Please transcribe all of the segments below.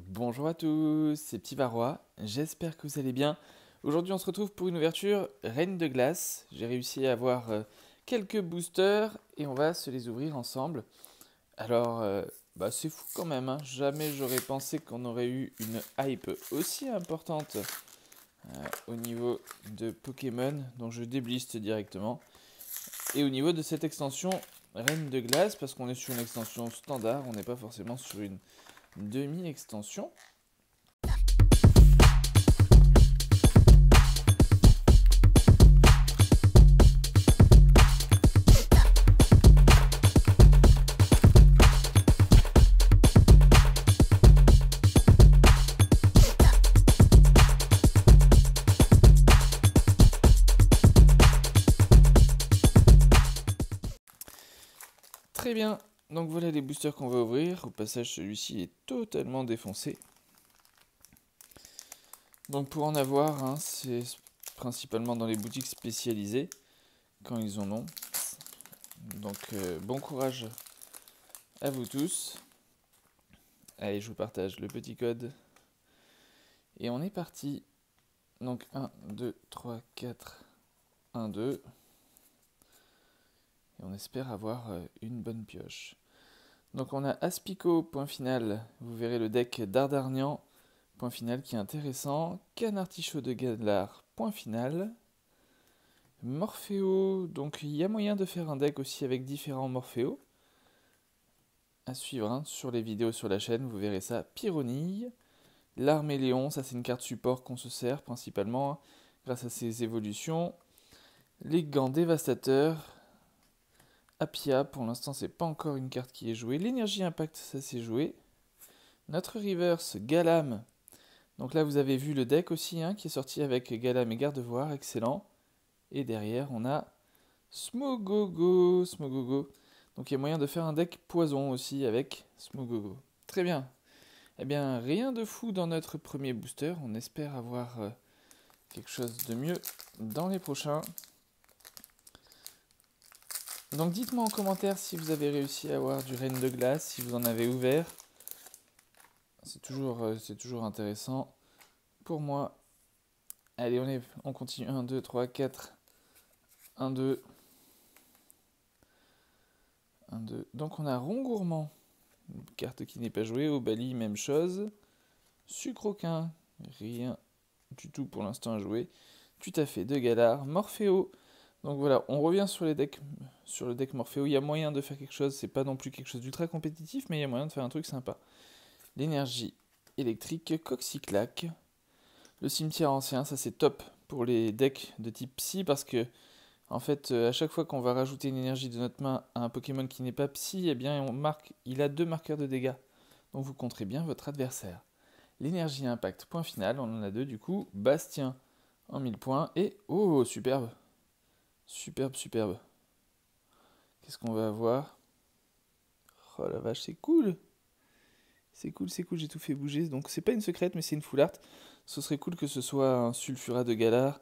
Bonjour à tous, c'est Petit Varrois, j'espère que vous allez bien. Aujourd'hui on se retrouve pour une ouverture Reine de Glace. J'ai réussi à avoir quelques boosters et on va se les ouvrir ensemble. Alors c'est fou quand même, hein. Jamais j'aurais pensé qu'on aurait eu une hype aussi importante au niveau de Pokémon, dont je débliste directement. Et au niveau de cette extension Reine de Glace, parce qu'on est sur une extension standard, on n'est pas forcément sur une demi-extension. Très bien, donc voilà les boosters qu'on va ouvrir. Au passage, celui-ci est totalement défoncé. Donc pour en avoir, hein, c'est principalement dans les boutiques spécialisées, quand ils en ont. Donc bon courage à vous tous. Allez, je vous partage le petit code. Et on est parti. Donc 1, 2, 3, 4, 1, 2. Et on espère avoir une bonne pioche. Donc on a Aspico, point final. Vous verrez le deck d'Ardarnian, point final, qui est intéressant. Canartichaud de Galar, point final. Morpheo, donc il y a moyen de faire un deck aussi avec différents Morpheo. À suivre hein, sur les vidéos sur la chaîne, vous verrez ça. Pyronille. L'Arméléon, ça c'est une carte support qu'on se sert principalement hein, grâce à ses évolutions. Les gants dévastateurs. Apia, pour l'instant c'est pas encore une carte qui est jouée. L'énergie impact, ça s'est joué. Notre reverse, Galam. Donc là vous avez vu le deck aussi hein, qui est sorti avec Galam et Gardevoir, excellent. Et derrière on a Smogogo. Donc il y a moyen de faire un deck poison aussi avec Smogogo. Très bien. Eh bien rien de fou dans notre premier booster. On espère avoir quelque chose de mieux dans les prochains. Donc dites-moi en commentaire si vous avez réussi à avoir du Reine de Glace, si vous en avez ouvert. C'est toujours intéressant pour moi. Allez, on continue. 1, 2, 3, 4. 1, 2. 1, 2. Donc on a Rongourmand, une carte qui n'est pas jouée. Obali, même chose. Sucroquin, rien du tout pour l'instant à jouer. Tout à fait, de Galar. Morpheo. Donc voilà, on revient sur le deck Morpheo. Il y a moyen de faire quelque chose, c'est pas non plus quelque chose d'ultra compétitif, mais il y a moyen de faire un truc sympa. L'énergie électrique, Coxyclac. Le cimetière ancien, ça c'est top pour les decks de type Psy parce que en fait, à chaque fois qu'on va rajouter une énergie de notre main à un Pokémon qui n'est pas Psy, eh bien il a 2 marqueurs de dégâts. Donc vous compterez bien votre adversaire. L'énergie impact, point final, on en a 2 du coup. Bastien en 1000 points et oh superbe. Superbe. Qu'est-ce qu'on va avoir? Oh la vache, c'est cool. C'est cool, j'ai tout fait bouger. Donc c'est pas une secrète, mais c'est une full art. Ce serait cool que ce soit un Sulfurat de Galar.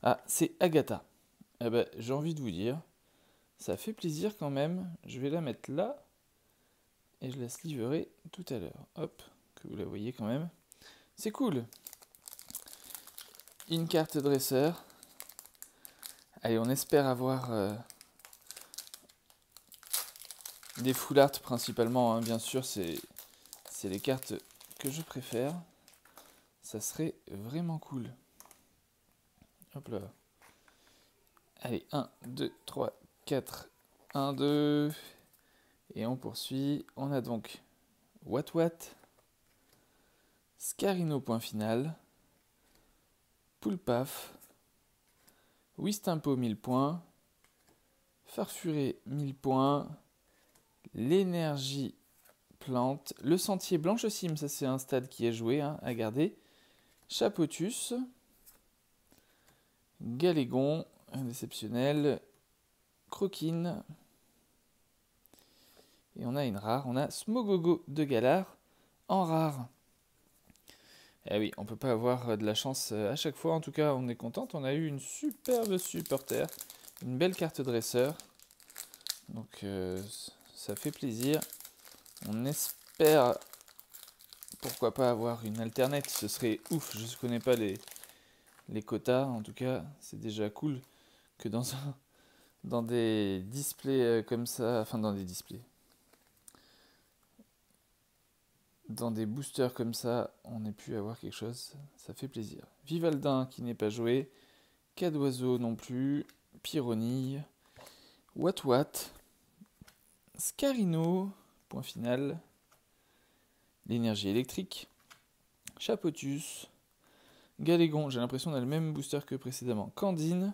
Ah, c'est Agatha. Eh ben, j'ai envie de vous dire, ça fait plaisir quand même. Je vais la mettre là et je la sliverai tout à l'heure. Hop, que vous la voyez quand même. C'est cool. Une carte dresseur. Allez, on espère avoir des full art principalement. Hein. Bien sûr, c'est les cartes que je préfère. Ça serait vraiment cool. Hop là. Allez, 1, 2, 3, 4, 1, 2. Et on poursuit. On a donc Watwat, Scarino point final, Poulpaf, Wistempo 1000 points, Farfuré 1000 points, l'énergie plante, le sentier blanche sim, ça c'est un stade qui est joué hein, à garder, Chapotus, Galégon, indéceptionnel, Croquine, et on a une rare, on a Smogogo de Galar en rare. Eh oui, on peut pas avoir de la chance à chaque fois, en tout cas on est contente, on a eu une superbe supporter, une belle carte dresseur, donc ça fait plaisir. On espère pourquoi pas avoir une alternate, ce serait ouf. Je ne connais pas les quotas, en tout cas, c'est déjà cool que dans des displays comme ça, enfin dans des displays, dans des boosters comme ça, on ait pu avoir quelque chose, ça fait plaisir. Vivaldin qui n'est pas joué, Cadoiseau non plus, Pyronille, Wat, Scarino, point final, l'énergie électrique, Chapotus, Galégon, j'ai l'impression qu'on a le même booster que précédemment, Candine,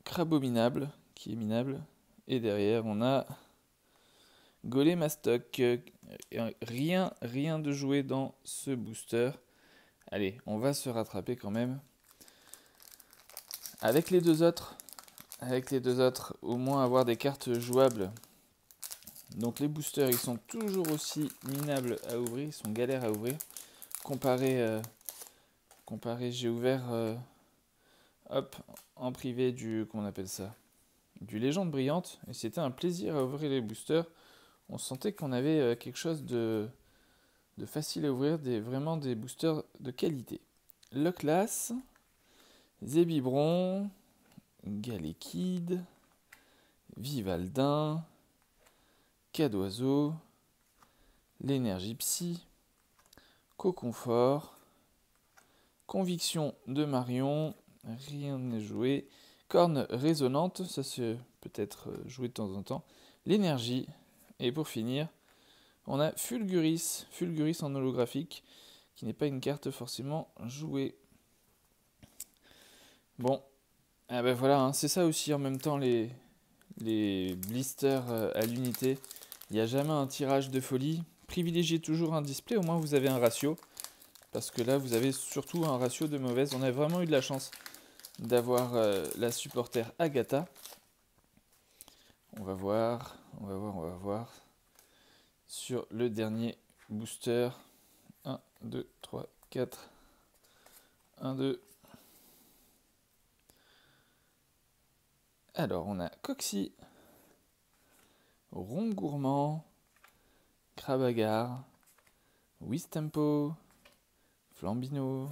Crabominable, qui est minable, et derrière on a Golémastoc. Rien de joué dans ce booster. Allez, on va se rattraper quand même. Avec les deux autres, au moins avoir des cartes jouables. Donc les boosters, ils sont toujours aussi minables à ouvrir, ils sont galères à ouvrir. Comparé, j'ai ouvert en privé du, comment on appelle ça, du Légende Brillante, et c'était un plaisir à ouvrir les boosters. On sentait qu'on avait quelque chose de facile à ouvrir, vraiment des boosters de qualité. Leclass, Zébibron, Galekid, Vivaldin, Cadoiseau, l'énergie psy, Coconfort, Conviction de Marion, rien n'est joué, Corne résonante, ça c'est peut-être joué de temps en temps, l'énergie, et pour finir, on a Fulguris en holographique, qui n'est pas une carte forcément jouée. Bon, ah ben voilà, hein, c'est ça aussi en même temps les blisters à l'unité. Il n'y a jamais un tirage de folie. Privilégiez toujours un display, au moins vous avez un ratio. Parce que là, vous avez surtout un ratio de mauvaise. On a vraiment eu de la chance d'avoir la supporter Agatha. On va voir. Sur le dernier booster. 1, 2, 3, 4. 1, 2. Alors, on a Coxy, Rongourmand, Crabagar, Wistempo, Flambino,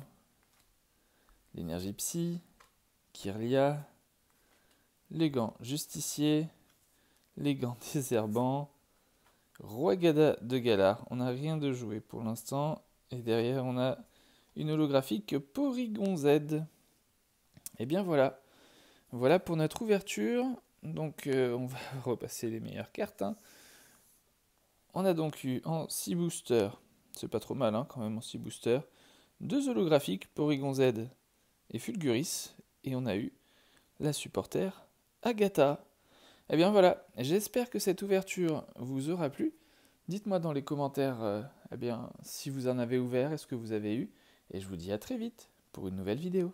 l'énergie psy, Kirlia, les gants justicier, les gants désherbants, Roigada de Galar. On n'a rien de joué pour l'instant. Et derrière, on a une holographique Porygon Z. Et bien voilà. Voilà pour notre ouverture. Donc on va repasser les meilleures cartes. Hein. On a donc eu en 6 boosters, c'est pas trop mal hein, quand même en 6 boosters, 2 holographiques, Porygon Z et Fulguris. Et on a eu la supporter Agatha. Et bien voilà, j'espère que cette ouverture vous aura plu. Dites-moi dans les commentaires eh bien, si vous en avez ouvert, est-ce que vous avez eu. Et je vous dis à très vite pour une nouvelle vidéo.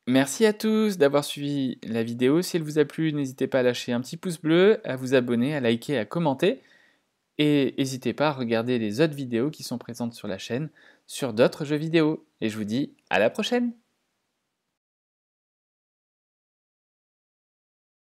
Merci à tous d'avoir suivi la vidéo. Si elle vous a plu, n'hésitez pas à lâcher un petit pouce bleu, à vous abonner, à liker, à commenter. Et n'hésitez pas à regarder les autres vidéos qui sont présentes sur la chaîne, sur d'autres jeux vidéo. Et je vous dis à la prochaine!